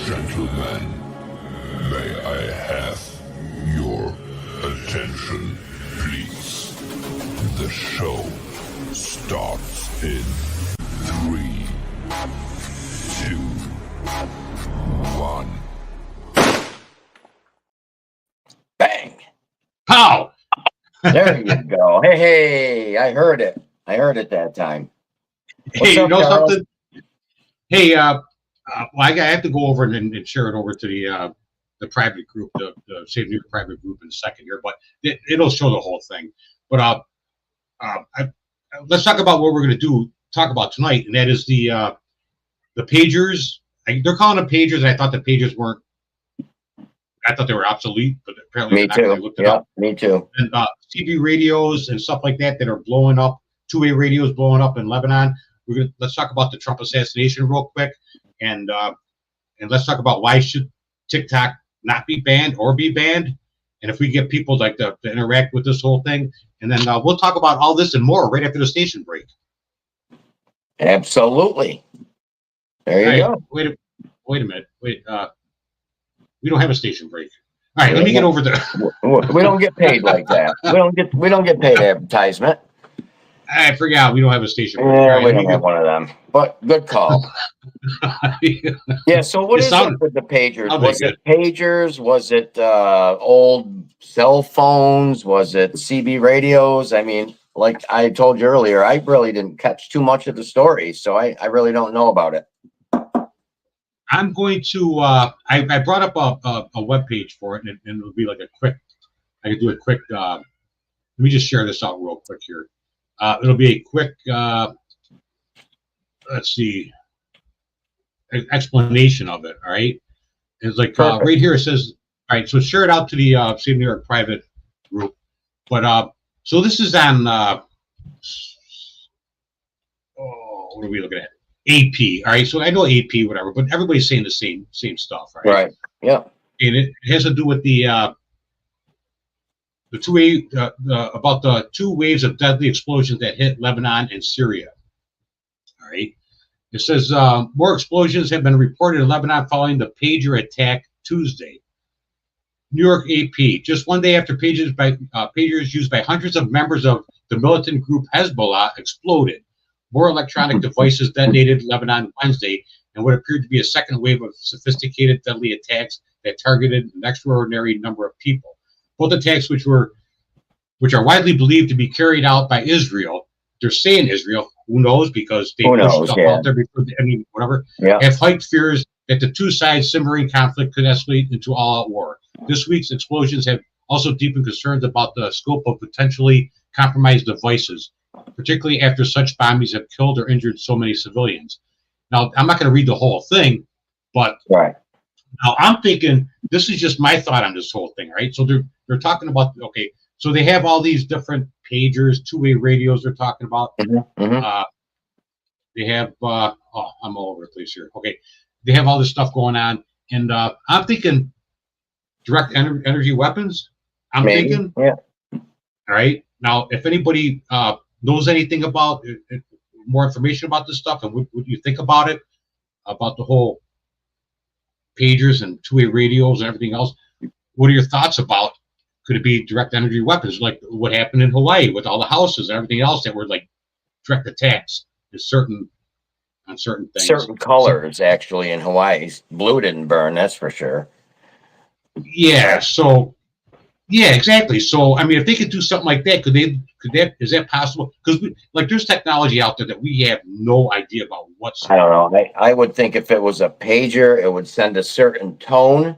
Gentlemen, may I have your attention, please? The show starts in 3, 2, 1. Bang! Pow! There you go. Hey, I heard it. I heard it that time. What's Hey, up, you know Charles? something? Hey, well, I have to go over and share it over to the private group, the Save New York private group in a second here, but it'll show the whole thing. But let's talk about what we're going to talk about tonight, and that is the pagers. They're calling them pagers, and I thought the pagers weren't. I thought they were obsolete, but apparently Me they're not. too. I looked it up. Me too. And CB radios and stuff like that are blowing up. Two-way radios blowing up in Lebanon. Let's talk about the Trump assassination real quick, and let's talk about why should TikTok not be banned or be banned, and if we get people like to interact with this whole thing, and then we'll talk about all this and more right after the station break. Absolutely. There you go. Wait a minute. We don't have a station break. All right, let me get over there. We don't get paid like that. We don't get paid advertisement. I forgot we don't have a station break. Yeah, Right, we don't have one of them. But good call. Yeah. So what is it with the pagers? Was it pagers? Was it old cell phones? Was it CB radios? I mean, like I told you earlier, I really didn't catch too much of the story, so I really don't know about it. I'm going to. I brought up a web page for it, and it'll be like a quick. I can do a quick. Let me just share this out real quick here. It'll be a quick. Let's see. Explanation of it. All right. It's like right here. It says. All right. So share it out to the Save New York private group. But so this is on. What are we looking at? AP. All right. So I know AP, whatever, but everybody's saying the same stuff, right? Right. Yeah. And it has to do with the two-way about the 2 waves of deadly explosions that hit Lebanon and Syria. All right. It says more explosions have been reported in Lebanon following the pager attack Tuesday. New York AP. Just one day after pagers used by hundreds of members of the militant group Hezbollah exploded, more electronic devices detonated in Lebanon Wednesday, and what appeared to be a second wave of sophisticated deadly attacks that targeted an extraordinary number of people. Both attacks, which are widely believed to be carried out by Israel, they're saying Israel, who knows, because they pushed stuff out there before whatever, have heightened fears that the two sides simmering conflict could escalate into all-out war. This week's explosions have also deepened concerns about the scope of potentially compromised devices, particularly after such bombings have killed or injured so many civilians. Now, I'm not going to read the whole thing, but now I'm thinking this is just my thought on this whole thing, right? So they're talking about, okay, so they have all these different pagers, two-way radios they're talking about. They have, I'm all over the place here. Okay, they have all this stuff going on, and I'm thinking direct energy weapons. I'm thinking, all right. Now, if anybody knows anything about more information about this stuff, and what you think about it, about the whole pagers and two-way radios and everything else, what are your thoughts about? Could it be direct energy weapons, like what happened in Hawaii with all the houses and everything else that were like direct attacks on certain things? Certain colors, actually, in Hawaii. Blue didn't burn, that's for sure. Yeah. So. Yeah, exactly. So, I mean, if they could do something like that, is that possible? Because there's technology out there that we have no idea about whatsoever. I don't know. I would think if it was a pager, it would send a certain tone.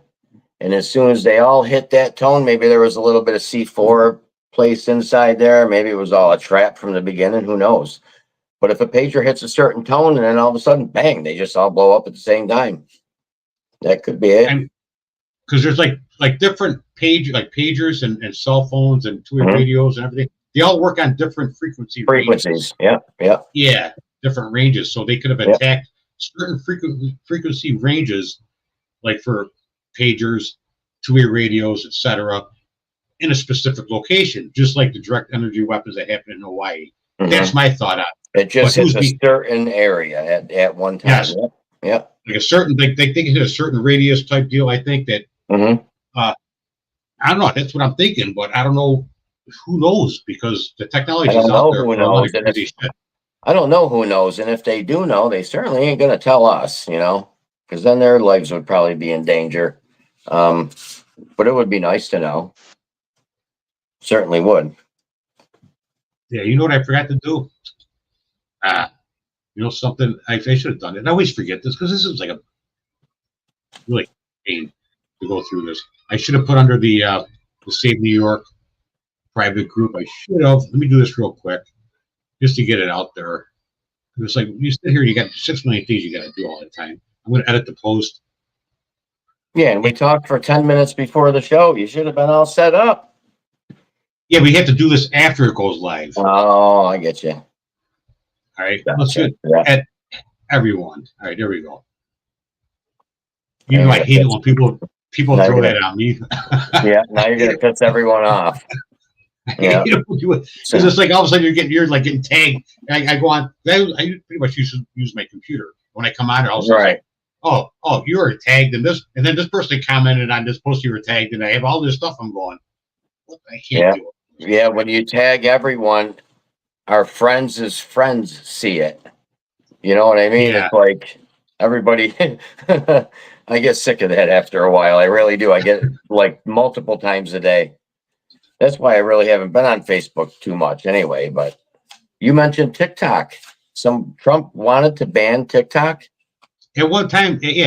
And as soon as they all hit that tone, maybe there was a little bit of C4 placed inside there. Maybe it was all a trap from the beginning. Who knows? But if a pager hits a certain tone and then all of a sudden, bang, they just all blow up at the same time. That could be it. Because there's like different pagers and cell phones and two-way radios and everything. They all work on different frequencies. Ranges. Yeah, different ranges. So they could have attacked certain frequency ranges, like for pagers, two-way radios, etc., in a specific location, just like the direct energy weapons that happened in Hawaii. That's my thought on it. It just hits a certain area at one time. Yes. Yeah. Like a certain, like they think it's a certain radius type deal. I think that, Mm-hmm. I don't know. That's what I'm thinking, but I don't know. Who knows? Because the I technology is don't out know there who for a lot of knows. And crazy if shit. I don't know who knows, and if they do know, they certainly ain't gonna tell us, because then their lives would probably be in danger. Um, but it would be nice to know. Certainly would. Yeah, you know what I forgot to do? Ah, something I should have done it. I always forget this because this is like a really pain to go through this. I should have put under the Save New York private group. I should have. Let me do this real quick just to get it out there. It's like you sit here, you got 6 million things you got to do all the time. I'm going to edit the post. Yeah, and we talked for 10 minutes before the show. You should have been all set up. Yeah, we have to do this after it goes live. Oh, I get you. All right, Gotcha. let's get Yeah. at everyone. All right, there we go. And Even though I hate it when people Now throw you're that on me. yeah, now you're gonna piss everyone off. Yeah. Because it's like all of a sudden you're like getting tagged. And I go on. I pretty much use my computer when I come on. All of a sudden, Right. oh, you were tagged in this, and then this person commented on this post you were tagged, and I have all this stuff. I'm going, what? I can't do it. Yeah, when you tag everyone, our friends' friends see it. You know what I mean? Yeah. It's like everybody. I get sick of that after a while. I really do. I get like multiple times a day. That's why I really haven't been on Facebook too much anyway. But you mentioned TikTok. Some Trump wanted to ban TikTok. At one time, he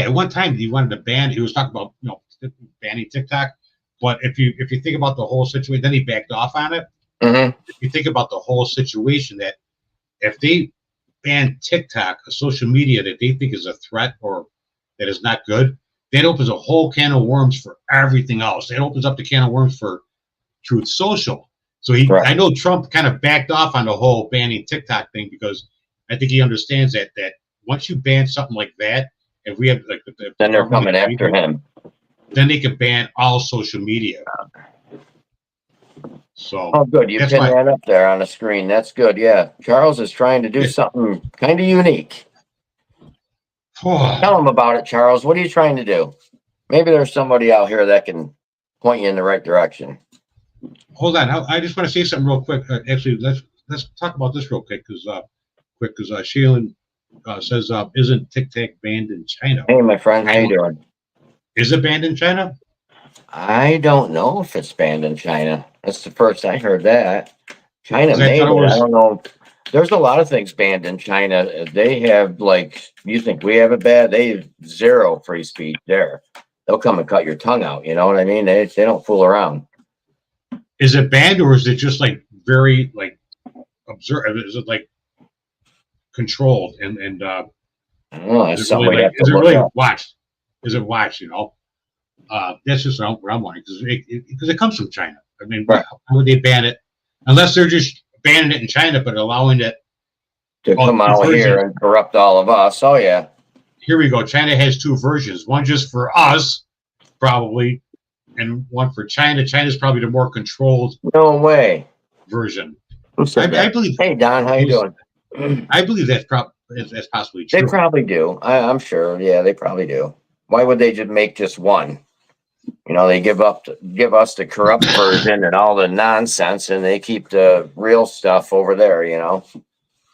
wanted to ban. He was talking about banning TikTok. But if you think about the whole situation, then he backed off on it. Mm-hmm. If you think about the whole situation, that if they ban TikTok, a social media that they think is a threat or that is not good, that opens a whole can of worms for everything else. It opens up the can of worms for Truth Social. So I know Trump kind of backed off on the whole banning TikTok thing because I think he understands that once you ban something like that, if we have like then they're coming after him. Then they can ban all social media. So oh, good. You pinned that up there on the screen. That's good. Yeah, Charles is trying to do something kind of unique. Tell him about it, Charles. What are you trying to do? Maybe there's somebody out here that can point you in the right direction. Hold on. I just want to say something real quick. Actually, let's talk about this real quick because Shaylin says, "Isn't TikTok banned in China?" Hey, my friend, how you doing? Is it banned in China? I don't know if it's banned in China. That's the first I heard that. China made it. I don't know. There's a lot of things banned in China. They have you think we have it bad? They have zero free speech there. They'll come and cut your tongue out. You know what I mean? They don't fool around. Is it banned or is it just very observed? Is it controlled and I don't know. is it really watched? Is it watched? That's just what I'm wondering because it comes from China. I mean, why would they ban it unless they're just banning it in China but allowing it to come out here and corrupt all of us? Oh yeah. Here we go. China has two versions. One just for us, probably, and one for China. China's probably the more controlled. No way. Version. I believe. Hey Don, how you doing? I believe that's possibly true. They probably do. I'm sure. Yeah, they probably do. Why would they just make just one? They give us the corrupt version and all the nonsense, and they keep the real stuff over there.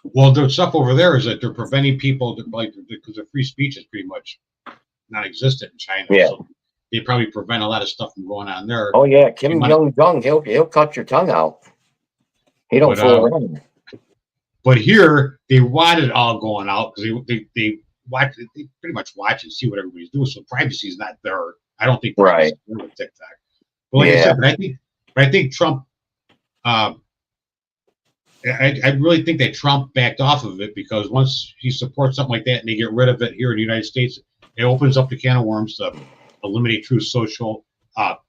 Well, the stuff over there is that they're preventing people because the free speech is pretty much non-existent in China. Yeah. So they probably prevent a lot of stuff from going on there. Oh yeah, Kim Jong-un, he'll cut your tongue out. He don't fool around. But here they want it all going out because they pretty much watch and see what everybody's doing. So privacy is not there. I don't think privacy is there with TikTok. But like I said, I think Trump. I really think that Trump backed off of it because once he supports something like that and they get rid of it here in the United States, it opens up the can of worms to eliminate Truth Social,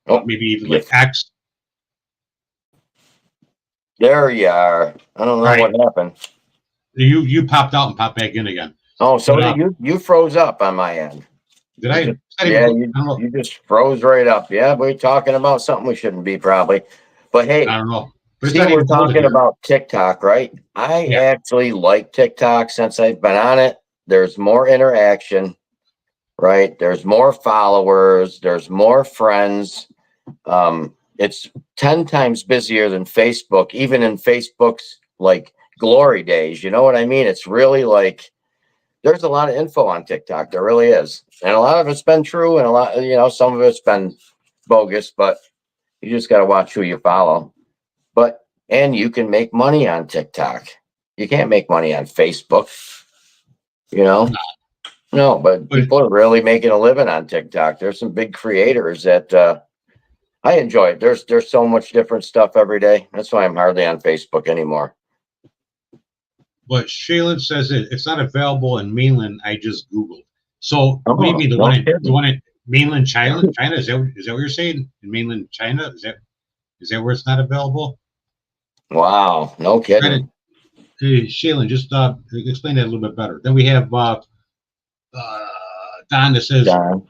maybe even X. There you are. I don't know what happened. You popped out and popped back in again. Oh, so you froze up on my end. Did I? You just froze right up. Yeah, we're talking about something we shouldn't be probably. But hey, I don't know. See, we're talking about TikTok, right? I actually like TikTok since I've been on it. There's more interaction. right? There's more followers, there's more friends. It's 10 times busier than Facebook, even in Facebook's like glory days. You know what I mean? It's really like there's a lot of info on TikTok. There really is. And a lot of it's been true and a lot, some of it's been bogus, but you just got to watch who you follow. And you can make money on TikTok. You can't make money on Facebook, No, but people are really making a living on TikTok. There's some big creators that I enjoy it. There's so much different stuff every day. That's why I'm hardly on Facebook anymore. But Shaylin says it's not available in mainland. I just Googled. So Oh, what do you mean the no one kidding. in mainland China? China, is that what you're saying? In mainland China? Is that where it's not available? Wow, no kidding. Hey, Shaylin, just explain that a little bit better. Then we have Don that says Don.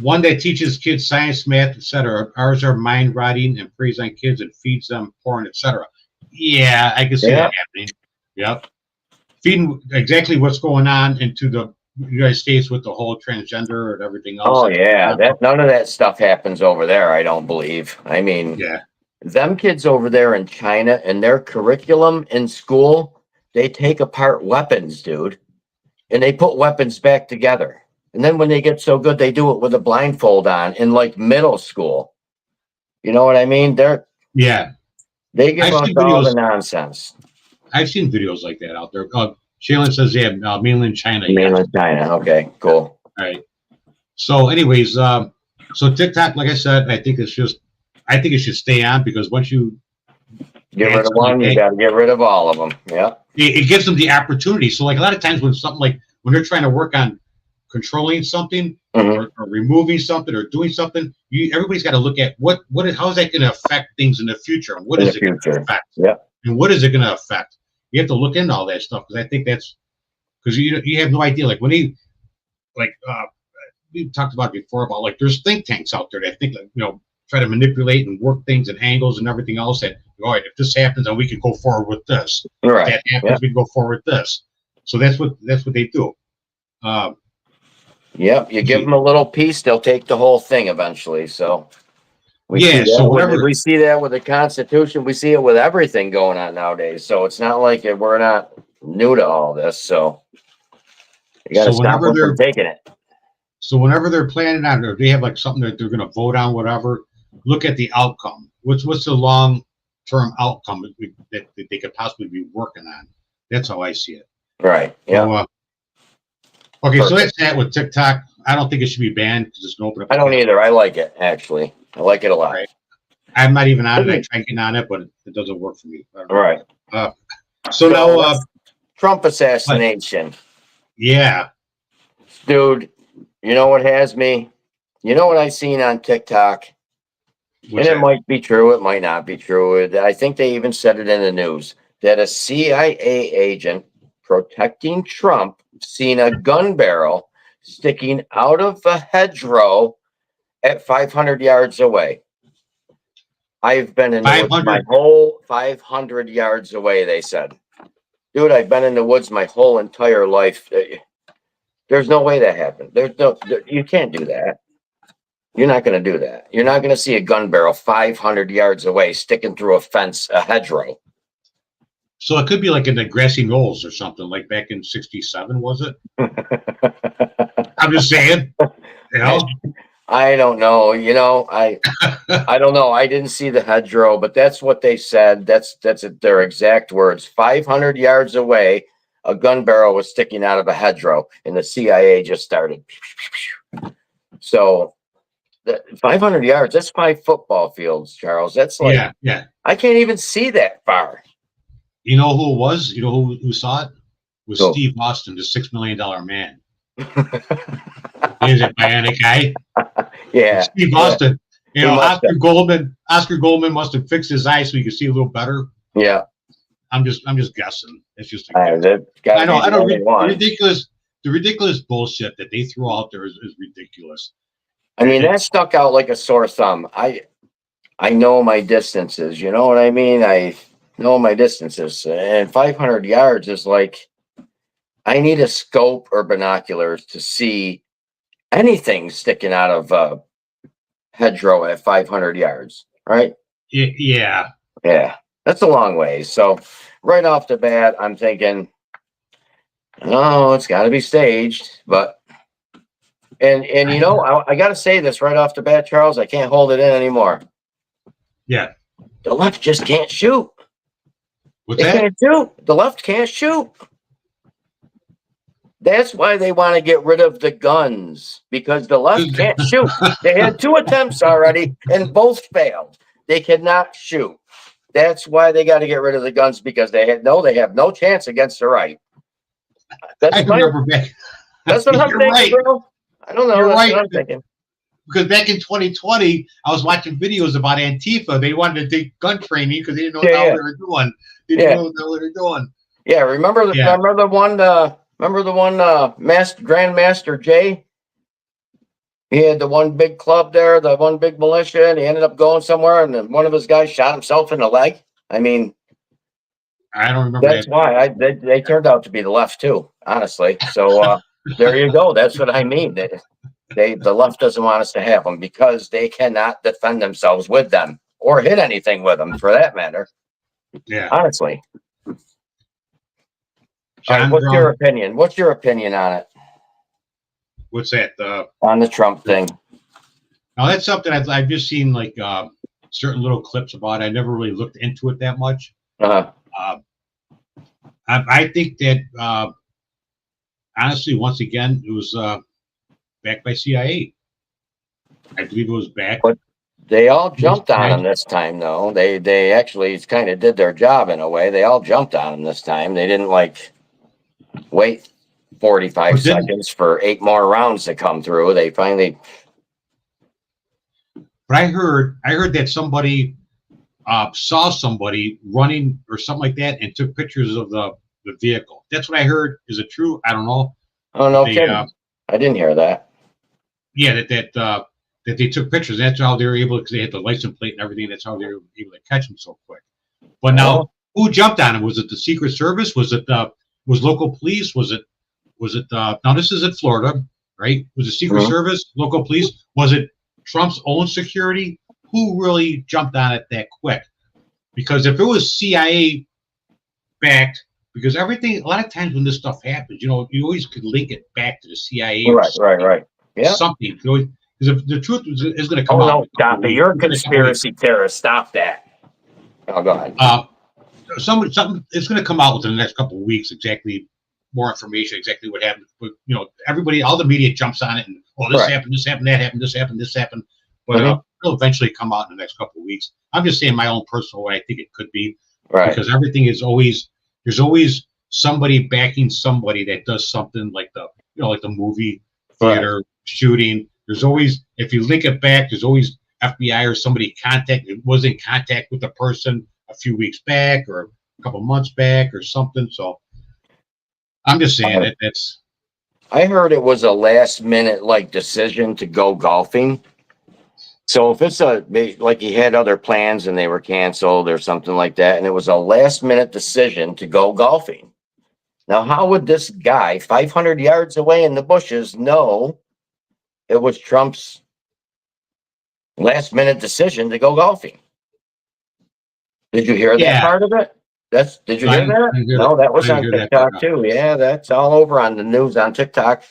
one that teaches kids science, math, etc. Ours are mind rotting and preys on kids and feeds them porn, etc. Yeah, I can see that happening. Yep. Feeding exactly what's going on into the United States with the whole transgender and everything else. Oh yeah, none of that stuff happens over there, I don't believe. I mean, yeah, them kids over there in China and their curriculum in school, they take apart weapons, dude. And they put weapons back together. And then when they get so good, they do it with a blindfold on in like middle school. You know what I mean? They give us all the nonsense. I've seen videos like that out there. Shaylin says, yeah, mainland China. Mainland China. Okay, cool. All right. So anyways, so TikTok, like I said, I think it should stay on because once you get rid of one, you got to get rid of all of them. Yeah. It gives them the opportunity. So like a lot of times when something like when they're trying to work on controlling something or removing something or doing something, everybody's got to look at how is that going to affect things in the future? And what is it going to affect? Yeah. And what is it going to affect? You have to look into all that stuff because I think that's because you have no idea. Like when we talked about before about like there's think tanks out there that think try to manipulate and work things and angles and everything else that all right, if this happens then we can go forward with this. Right. If that happens, we can go forward with this. So that's what they do. Yep, you give them a little piece, they'll take the whole thing eventually. So we see that with the Constitution, we see it with everything going on nowadays. So it's not like we're not new to all this. So you got to stop them from taking it. So whenever they're planning on it, or they have like something that they're going to vote on, whatever, look at the outcome. What's the long-term outcome that they could possibly be working on? That's how I see it. Right. Yeah. Okay, so that's that with TikTok. I don't think it should be banned because it's going to open up. I don't either. I like it, actually. I like it a lot. Right. I'm not even on it. I try getting on it, but it doesn't work for me. Right. So now, Trump assassination. Yeah. Dude, you know what has me? You know what I seen on TikTok? It might be true. It might not be true. I think they even said it in the news that a CIA agent protecting Trump seen a gun barrel sticking out of a hedgerow at 500 yards away. I've been in the woods my whole 500 yards away, they said. Dude, I've been in the woods my whole entire life. There's no way that happened. You can't do that. You're not going to do that. You're not going to see a gun barrel 500 yards away sticking through a fence, a hedgerow. So it could be like in the grassy knolls or something, like back in '67, was it? I'm just saying. I don't know. I don't know. I didn't see the hedgerow, but that's what they said. That's their exact words. 500 yards away, a gun barrel was sticking out of a hedgerow, and the CIA just started. So 500 yards, that's 5 football fields, Charles. That's like, yeah. I can't even see that far. You know who it was? You know who saw it? It was Steve Austin, the $6 million man. Is it bionic eye? Yeah. Steve Austin. Oscar Goldman must have fixed his eye so he could see a little better. Yeah. I'm just guessing. It's just I know. The ridiculous bullshit that they throw out there is ridiculous. I mean, that stuck out like a sore thumb. I know my distances. You know what I mean? I know my distances, and 500 yards is like, I need a scope or binoculars to see anything sticking out of hedgerow at 500 yards, right? Yeah. Yeah, that's a long way. So right off the bat, I'm thinking, oh, it's got to be staged. But and you know, I got to say this right off the bat, Charles. I can't hold it in anymore. Yeah. The left just can't shoot. What's They that? can't shoot. The left can't shoot. That's why they want to get rid of the guns, because the left can't shoot. They had 2 attempts already and both failed. They cannot shoot. That's why they got to get rid of the guns, because they have no chance against the right. I remember back. That's what I'm You're thinking, right. bro. I don't know. You're That's right. what I'm thinking. Because back in 2020, I was watching videos about Antifa. They wanted to take gun training because they didn't know what the hell they were doing. They didn't know what the hell they were doing. Yeah, remember the one Grandmaster Jay? He had the one big club there, the one big militia, and he ended up going somewhere, and then one of his guys shot himself in the leg. I mean, I don't remember. that's why they turned out to be the left too, honestly. So there you go. That's what I mean. The left doesn't want us to have them because they cannot defend themselves with them or hit anything with them, for that matter. Yeah. Honestly. What's your opinion? What's your opinion on it? What's that? On the Trump thing. Now that's something I've just seen like certain little clips about. I never really looked into it that much. I think that honestly, once again, it was backed by CIA. I believe it was backed. But they all jumped on him this time, though. They actually kind of did their job in a way. They all jumped on him this time. They didn't wait 45 seconds for 8 more rounds to come through. They finally. But I heard that somebody saw somebody running or something like that and took pictures of the vehicle. That's what I heard. Is it true? I don't know. Oh, no kidding. I didn't hear that. Yeah, that they took pictures. That's how they were able, because they had the license plate and everything. That's how they were able to catch him so quick. But now, who jumped on him? Was it the Secret Service? Was it was local police? Was it now this is in Florida, right? Was it Secret Service, local police? Was it Trump's own security? Who really jumped on it that quick? Because if it was CIA backed, because everything, a lot of times when this stuff happens, you always could link it back to the CIA. Right. Yeah. Something. Because if the truth is going to come out. No, stop it. You're a conspiracy theorist. Stop that. Oh, go ahead. Something it's going to come out within the next couple of weeks. Exactly, more information. Exactly what happened. But everybody, all the media jumps on it, and this happened, this happened, that happened, this happened, this happened. But it'll eventually come out in the next couple of weeks. I'm just saying my own personal way. I think it could be because everything is always there's always somebody backing somebody that does something like like the movie theater shooting. There's always, if you link it back, there's always FBI or somebody was in contact with the person a few weeks back or a couple months back or something. So I'm just saying that's. I heard it was a last minute decision to go golfing. So if it's like he had other plans and they were canceled or something like that, and it was a last minute decision to go golfing. Now, how would this guy 500 yards away in the bushes know it was Trump's last minute decision to go golfing? Did you hear that part of it? Did you hear that? No, that was on TikTok too. Yeah, that's all over on the news on TikTok.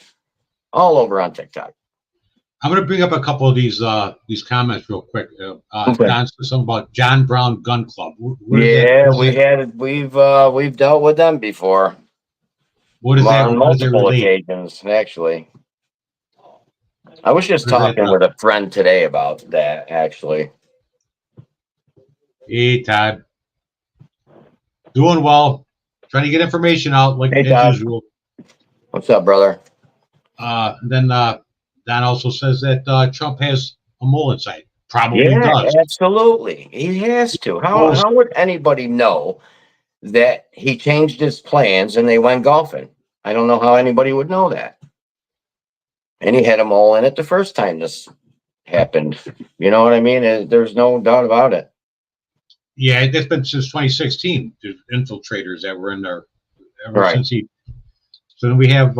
All over on TikTok. I'm going to bring up a couple of these comments real quick. Don said something about John Brown Gun Club. We've dealt with them before. What is that? On multiple occasions, actually. I was just talking with a friend today about that, actually. Hey, Todd. Doing well. Trying to get information out as usual. What's up, brother? Then Don also says that Trump has a mole inside. Probably does. Absolutely. He has to. How would anybody know that he changed his plans and they went golfing? I don't know how anybody would know that. And he had a mole in it the first time this happened. You know what I mean? There's no doubt about it. Yeah, that's been since 2016. There's infiltrators that were in there ever since he. So then we have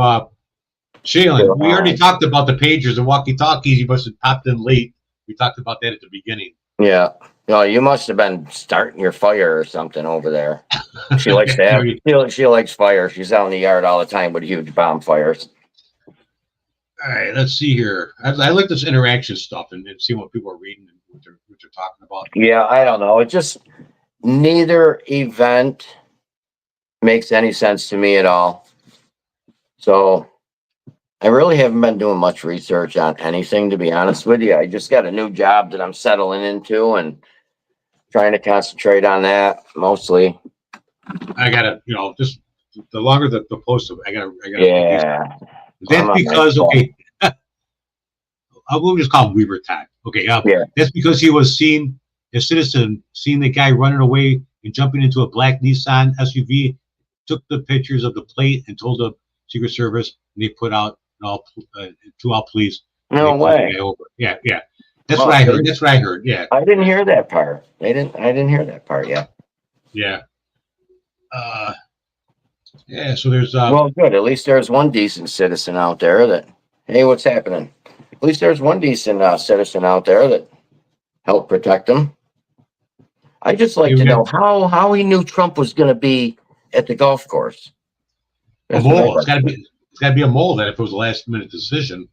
Shaylin. We already talked about the pagers and walkie-talkies. You must have popped in late. We talked about that at the beginning. Yeah. No, you must have been starting your fire or something over there. She likes to have, she likes fire. She's out in the yard all the time with huge bonfires. All right, let's see here. I like this interaction stuff and see what people are reading and what they're talking about. Yeah, I don't know. It just, neither event makes any sense to me at all. So I really haven't been doing much research on anything, to be honest with you. I just got a new job that I'm settling into and trying to concentrate on that mostly. I gotta, just the longer the post, I gotta. Yeah. That's because we'll just call him Weaver Todd. Okay, yeah. That's because he was seen, a citizen, seeing the guy running away and jumping into a black Nissan SUV, took the pictures of the plate and told the Secret Service, and they put out to all police. No way. Yeah. That's what I heard. That's what I heard. Yeah. I didn't hear that part. I didn't hear that part yet. Yeah. Yeah. So there's. Well, good. At least there's one decent citizen out there that, hey, what's happening? At least there's one decent citizen out there that helped protect him. I just like to know how he knew Trump was going to be at the golf course. A mole. It's got to be a mole. That if it was a last minute decision,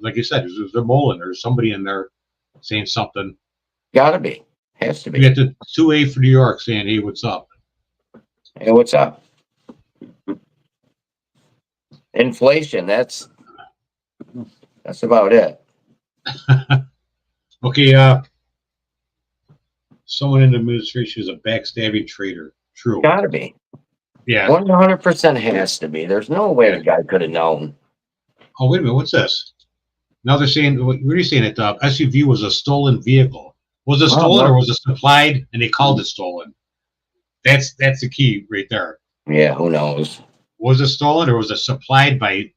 like you said, there's a mole in there. There's somebody in there saying something. Got to be. Has to be. You get the 2A for New York saying, "Hey, what's up?" Hey, what's up? Inflation. That's about it. Okay. Someone in the administration is a backstabbing traitor. True. Got to be. Yeah. 100% has to be. There's no way the guy could have known. Oh, wait a minute. What's this? Now they're saying, what are you saying? That SUV was a stolen vehicle. Was it stolen or was it supplied and they called it stolen? That's the key right there. Yeah, who knows? Was it stolen or was it supplied by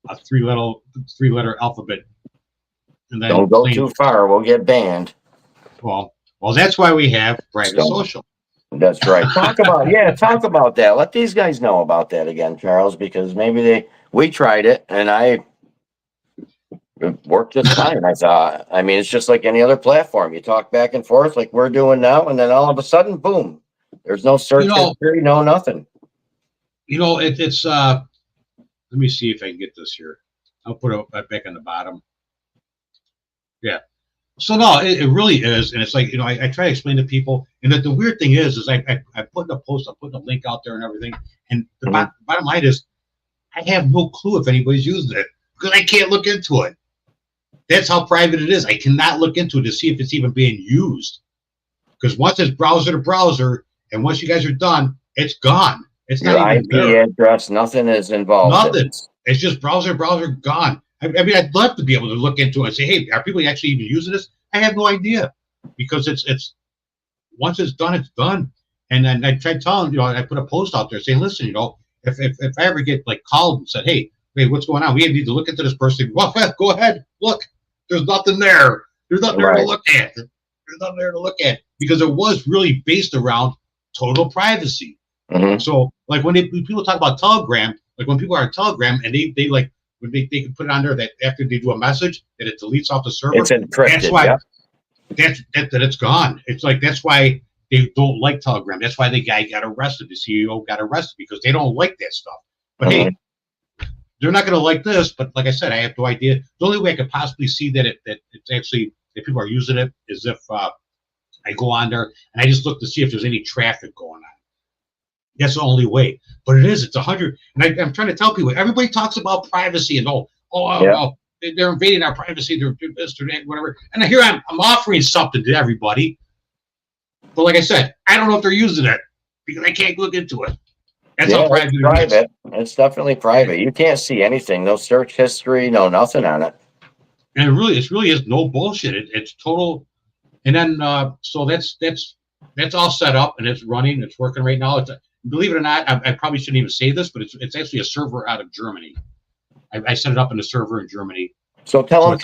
a three-letter alphabet? And then don't go too far. We'll get banned. Well, that's why we have private social. That's right. Talk about that. Let these guys know about that again, Charles, because maybe we tried it and it worked just fine. I thought. I mean, it's just like any other platform. You talk back and forth like we're doing now, and then all of a sudden, boom! There's no search history, no nothing. It's. Let me see if I can get this here. I'll put it back on the bottom. Yeah. So no, it really is, and it's like I try to explain to people, and that the weird thing is I put in a post, I put a link out there and everything, and the bottom line is I have no clue if anybody's using it because I can't look into it. That's how private it is. I cannot look into it to see if it's even being used, because once it's browser to browser, and once you guys are done, it's gone. It's not even IP address. Nothing is involved. Nothing. It's just browser gone. I mean, I'd love to be able to look into it and say, hey, are people actually even using this? I have no idea, because it's once it's done, it's done. And then I tried telling, I put a post out there saying, listen, if I ever get like called and said, hey, what's going on? We need to look into this person. Well, go ahead, look. There's nothing there. There's nothing there to look at. There's nothing there to look at, because it was really based around total privacy. Mm-hmm. So, like when people talk about Telegram, like when people are on Telegram and they like. They can put it on there that after they do a message that it deletes off the server. It's encrypted. That's why that it's gone. It's like that's why they don't like Telegram. That's why the guy got arrested. The CEO got arrested because they don't like that stuff. But hey, they're not going to like this. But like I said, I have no idea. The only way I could possibly see that it's actually that people are using it is if I go on there and I just look to see if there's any traffic going on. That's the only way. But it's 100. And I'm trying to tell people, everybody talks about privacy and they're invading our privacy, they're this, they're that, whatever. And here I'm offering something to everybody. But like I said, I don't know if they're using it because I can't look into it. That's how private it is. It's definitely private. You can't see anything. No search history, no nothing on it. And it really is no bullshit. It's total. And then so that's all set up and it's running. It's working right now. Believe it or not, I probably shouldn't even say this, but it's actually a server out of Germany. I set it up in a server in Germany. So tell him,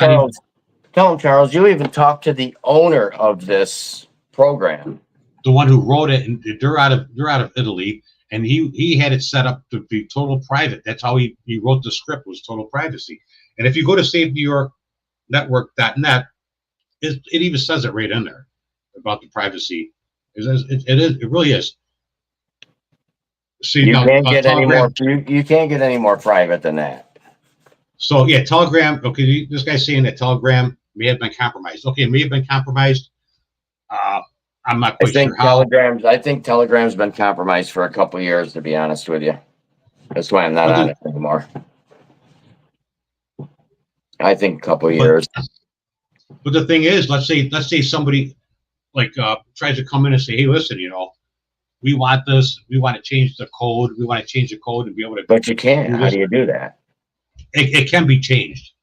Charles, you even talked to the owner of this program. The one who wrote it, and they're out of Italy, and he had it set up to be total private. That's how he wrote the script, was total privacy. And if you go to SaveNewYorkNetwork.net, it even says it right in there about the privacy. It really is. See, You now, can't get any more. Telegram. You can't get any more private than that. So yeah, Telegram. Okay, this guy's saying that Telegram may have been compromised. Okay, it may have been compromised. I'm not quite sure how. I think Telegram's been compromised for a couple of years, to be honest with you. That's why I'm not on it anymore. I think a couple of years. But the thing is, let's say somebody like tries to come in and say, hey, listen, we want this, we want to change the code, we want to change the code and be able to. But you can't. How do you do that? It can be changed,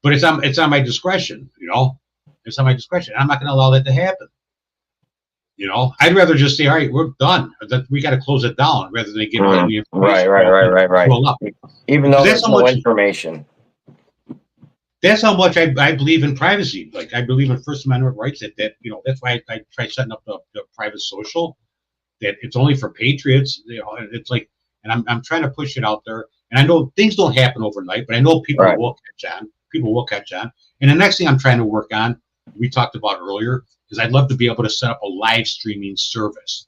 but it's on my discretion. It's on my discretion. I'm not going to allow that to happen. I'd rather just say, all right, we're done. We got to close it down rather than give any information. Right. Even though there's no information. That's how much I believe in privacy. Like, I believe in First Amendment rights. That's why I try setting up the private social. That it's only for patriots. It's like, and I'm trying to push it out there. And I know things don't happen overnight, but I know people will catch on. People will catch on. And the next thing I'm trying to work on, we talked about earlier, is I'd love to be able to set up a live streaming service.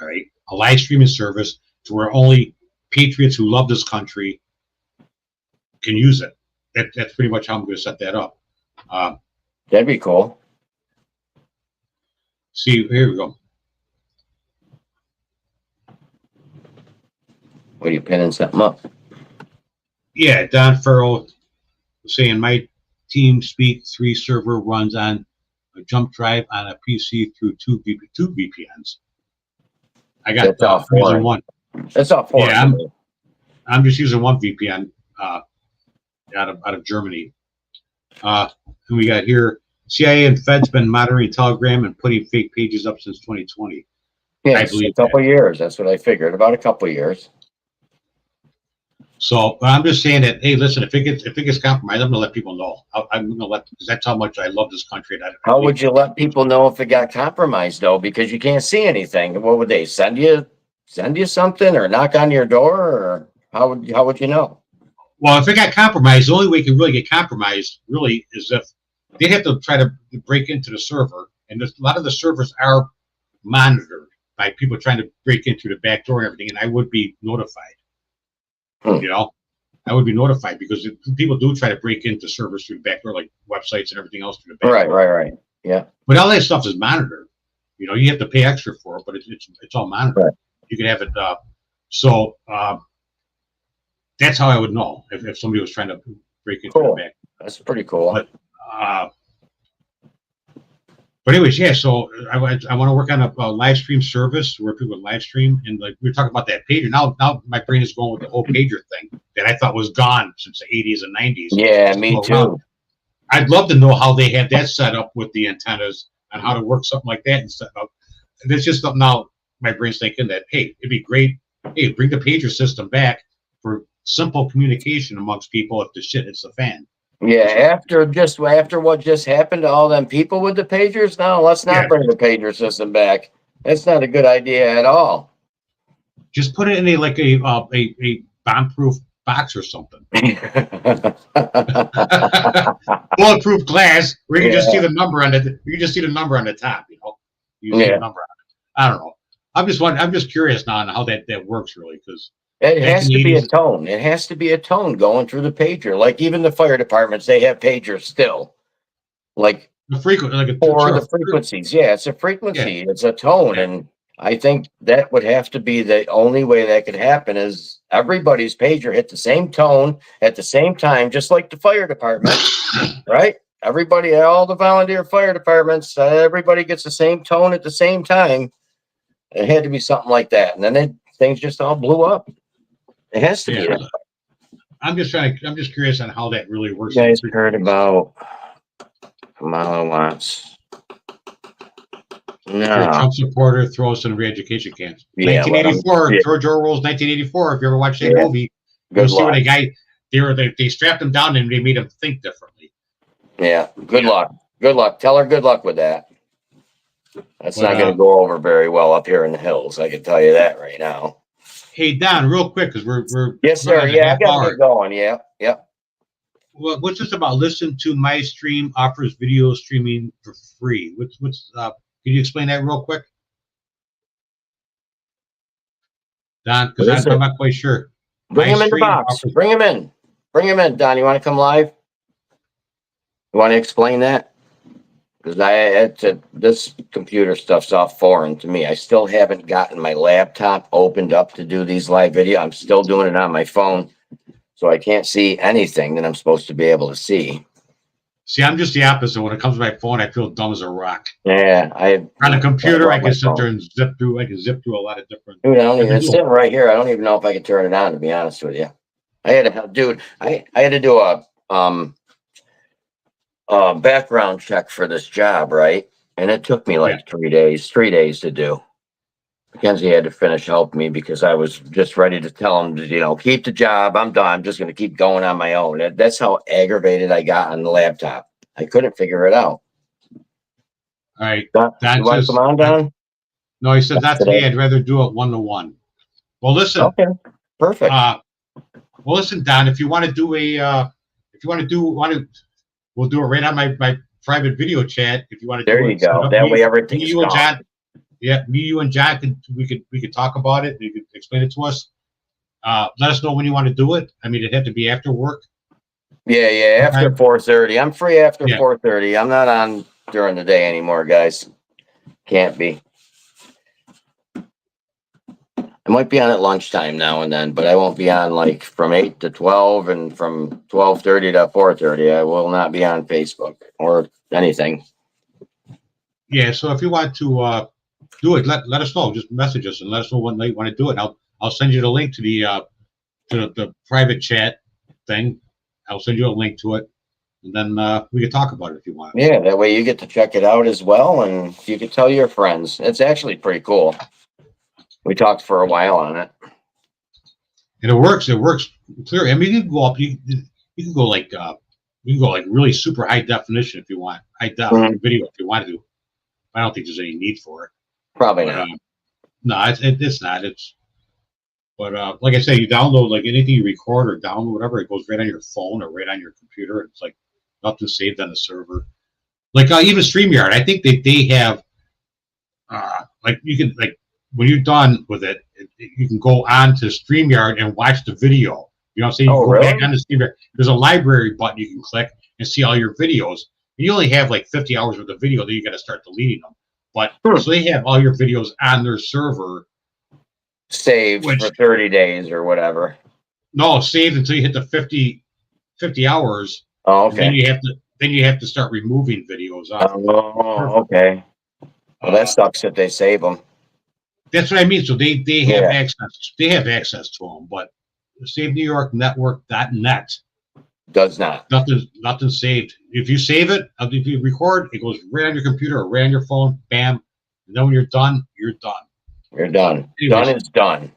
All right, a live streaming service to where only patriots who love this country can use it. That's pretty much how I'm going to set that up. That'd be cool. See, here we go. What are you pinning something up? Yeah, Don Farrell saying my TeamSpeak 3 server runs on a jump drive on a PC through two VPNs. I got using one. That's all foreign. Yeah, I'm just using one VPN out of Germany. And we got here, CIA and Fed's been monitoring Telegram and putting fake pages up since 2020. Yeah, I believe a couple of years. That's what I figured. About a couple of years. So I'm just saying that, hey, listen, if it gets compromised, I'm gonna let people know. I'm gonna let, because that's how much I love this country. How would you let people know if it got compromised though? Because you can't see anything. What would they send you something or knock on your door, or how would you know? Well, if it got compromised, the only way it can really get compromised really is if they'd have to try to break into the server, and a lot of the servers are monitored by people trying to break into the back door and everything, and I would be notified. I would be notified because people do try to break into servers through the back door, like websites and everything else through the back door. Right. Yeah. But all that stuff is monitored. You have to pay extra for it, but it's all monitored. Right. You can have it. So that's how I would know if somebody was trying to break into the back. That's pretty cool. But anyways, yeah. So I want to work on a live stream service where people live stream, and like we were talking about that pager. Now my brain is going with the whole pager thing that I thought was gone since the 80s and 90s. Yeah, me too. I'd love to know how they had that set up with the antennas and how to work something like that and set up. And it's just something now my brain's thinking that, hey, it'd be great. Hey, bring the pager system back for simple communication amongst people if the shit hits the fan. Yeah, after what just happened to all them people with the pagers, no, let's not bring the pager system back. That's not a good idea at all. Just put it in a bomb-proof box or something. Bulletproof glass where you can just see the number on it. You can just see the number on the top. You see the number on it. I don't know. I'm just curious now on how that works really, because it has to be a tone. It has to be a tone going through the pager. Like even the fire departments, they have pagers still. Like the frequencies. Yeah, it's a frequency. Yeah. It's a tone, and I think that would have to be the only way that could happen is everybody's pager hit the same tone at the same time, just like the fire department, right? Everybody, all the volunteer fire departments, everybody gets the same tone at the same time. It had to be something like that, and then things just all blew up. It has to be. I'm just curious on how that really works. You guys heard about Kamala wants. No. A Trump supporter throws in re-education camps. 1984, George Orwell's 1984. If you ever watched that movie, you'll see where the guy they strapped him down and they made him think differently. Yeah. Good luck. Good luck. Tell her good luck with that. That's But, not going to go over very well up here in the hills. I can tell you that right now. hey, Don, real quick, because we're Yes, sir. running a Yeah, I half got to hour. get going. Yeah, yep. What's this about? Listen to my stream offers video streaming for free. What's can you explain that real quick, Don? Because What is I'm it? not quite sure. Bring My him in the stream box. offers. Bring him in. Bring him in, Don. You want to come live? You want to explain that? Because this computer stuff's all foreign to me. I still haven't gotten my laptop opened up to do these live video. I'm still doing it on my phone, so I can't see anything that I'm supposed to be able to see. See, I'm just the opposite. When it comes to my phone, I feel dumb as a rock. Yeah, On a computer, I love my can sit there phone. and zip through. I can zip through a lot of different. Dude, I don't even, can it's do sitting right here. I don't even know if I can turn it on, to be honest with you. I had to do a background check for this job, right? And it took me like 3 days to do. Mackenzie had to finish helping me because I was just ready to tell him to, keep the job. I'm done. I'm just going to keep going on my own. That's how aggravated I got on the laptop. I couldn't figure it out. All right. Don, Don you want to says, come on, Don? no, he says, not Today. today. I'd rather do it 1-to-1. Well, listen. Okay, perfect. Well, listen, Don, if you want to do we'll do it right on my private video chat. If you want to There do you it, set go. up That me, way everything's you and gone. John. Yeah, me, you, and John we could talk about it. You could explain it to us. Let us know when you want to do it. I mean, it'd have to be after work. Yeah, after Okay. 4:30. I'm free after Yeah. 4:30. I'm not on during the day anymore, guys. Can't be. I might be on at lunchtime now and then, but I won't be on like from 8 to 12 and from 12:30 to 4:30. I will not be on Facebook or anything. Yeah. So if you want to do it, let us know. Just message us and let us know when you want to do it. I'll send you the link to the private chat thing. I'll send you a link to it, and then we can talk about it if you want. Yeah, that way you get to check it out as well, and you can tell your friends. It's actually pretty cool. We talked for a while on it. And it works. It works clear. I mean, you can go up. You can go like really super high definition if you want. High def video if you want to do. I don't think there's any need for it. Probably But, not. no, it's not. But like I say, you download like anything you record or download whatever, it goes right on your phone or right on your computer. It's like nothing saved on the server. Like even StreamYard, I think they have like you can like when you're done with it, you can go on to StreamYard and watch the video. You know what I'm saying? You can go back on the StreamYard. There's a library button you can click and see all your videos. You only have like 50 hours worth of video, then you got to start deleting them. But so they have all your videos on their server. Saved for 30 days or whatever. No, saved until you hit the 50 hours. Oh, okay. Then you have to start removing videos. Oh, okay. Well, that sucks if they save them. That's what I mean. So they have access. They have access to them, but SaveNewYorkNetwork.net does not. Nothing saved. If you save it, if you record, it goes right on your computer or right on your phone. Bam. And then when you're done, you're done. You're done. Anyways, done is done.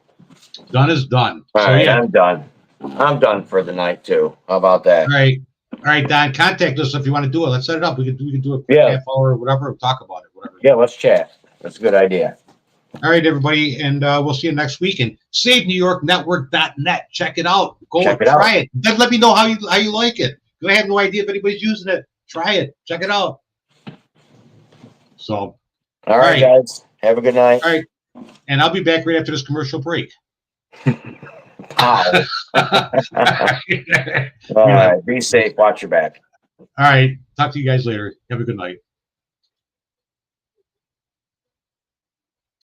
Done is done. All so right, yeah. I'm done. I'm done for the night too. How about that? All right, Don. Contact us if you want to do it. Let's set it up. We can do a quick half hour or whatever. We'll talk about it. Whatever. Yeah, let's chat. That's a good idea. All right, everybody, and we'll see you next week. And SaveNewYorkNetwork.net. Check it out. Go and try it. Then let me know how you like it. I have no idea if anybody's using it. Try it. Check it out. So. All right, guys. Have a good night. All right. And I'll be back right after this commercial break. All right. Be safe. Watch your back. All right. Talk to you guys later. Have a good night.